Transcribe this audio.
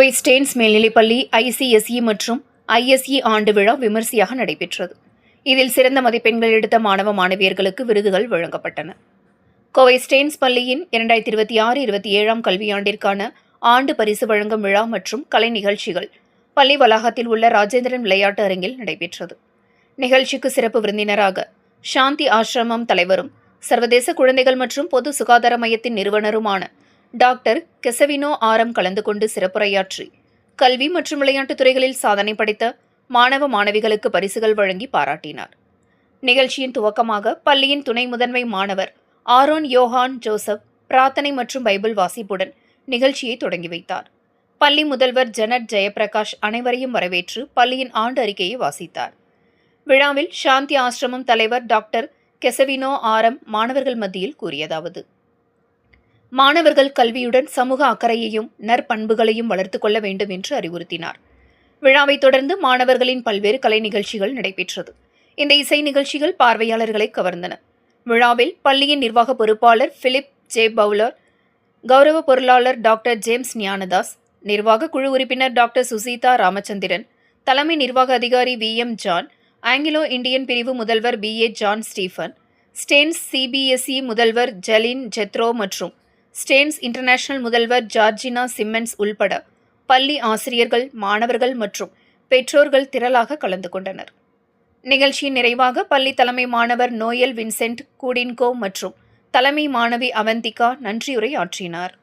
Kovai Stanes மேல்நிலைப்பள்ளி ICSE மற்றும் ஐஎஸ்இ ஆண்டு விழா விமர்சையாக நடைபெற்றது. இதில் சிறந்த மதிப்பெண்கள் எடுத்த மாணவ மாணவியர்களுக்கு விருதுகள் வழங்கப்பட்டன. கோவை ஸ்டேன்ஸ் பள்ளியின் 2026-27 கல்வியாண்டிற்கான ஆண்டு பரிசு வழங்கும் விழா மற்றும் கலை நிகழ்ச்சிகள் பள்ளி வளாகத்தில் உள்ள ராஜேந்திரன் விளையாட்டு அரங்கில் நடைபெற்றது. நிகழ்ச்சிக்கு சிறப்பு விருந்தினராக சாந்தி ஆசிரமம் தலைவரும் சர்வதேச குழந்தைகள் மற்றும் பொது சுகாதார மையத்தின் நிறுவனருமான டாக்டர் கெசவினோ ஆரம் கலந்து கொண்டு சிறப்புரையாற்றி கல்வி மற்றும் விளையாட்டுத் துறைகளில் சாதனை படைத்த மாணவ மாணவிகளுக்கு பரிசுகள் வழங்கி பாராட்டினார். நிகழ்ச்சியின் துவக்கமாக பள்ளியின் துணை முதன்மை மாணவர் ஆரோன் யோஹான் ஜோசப் பிரார்த்தனை மற்றும் பைபிள் வாசிப்புடன் நிகழ்ச்சியை தொடங்கி வைத்தார். பள்ளி முதல்வர் ஜெனட் ஜெயபிரகாஷ் அனைவரையும் வரவேற்று பள்ளியின் ஆண்டு அறிக்கையை வாசித்தார். விழாவில் சாந்தி ஆசிரமம் தலைவர் டாக்டர் கெசவினோ ஆரம் மாணவர்கள் மத்தியில் கூறியதாவது: மாணவர்கள் கல்வியுடன் சமூக அக்கறையையும் நற்பண்புகளையும் வளர்த்துக் கொள்ள வேண்டும் என்று அறிவுறுத்தினார். விழாவைத் தொடர்ந்து மாணவர்களின் பல்வேறு கலை நிகழ்ச்சிகள் நடைபெற்றது. இந்த இசை நிகழ்ச்சிகள் பார்வையாளர்களை கவர்ந்தன. விழாவில் பள்ளியின் நிர்வாக பொறுப்பாளர் பிலிப் ஜே பவுலர், கௌரவ பொருளாளர் டாக்டர் ஜேம்ஸ் ஞானதாஸ், நிர்வாக குழு உறுப்பினர் டாக்டர் சுசீதா ராமச்சந்திரன், தலைமை நிர்வாக அதிகாரி VM ஜான், ஆங்கிலோ இந்தியன் பிரிவு முதல்வர் BA John Stephen, Stanes CBSE முதல்வர் ஜலின் ஜெத்ரோ மற்றும் ஸ்டேன்ஸ் இன்டர்நேஷனல் முதல்வர் ஜார்ஜினா சிம்மன்ஸ் உள்பட பள்ளி ஆசிரியர்கள், மாணவர்கள் மற்றும் பெற்றோர்கள் திரளாக கலந்து கொண்டனர். நிகழ்ச்சியின் நிறைவாக பள்ளி தலைமை மாணவர் நோயல் வின்சென்ட் கூடின்கோ மற்றும் தலைமை மாணவி அவந்திகா நன்றியுரை ஆற்றினார்.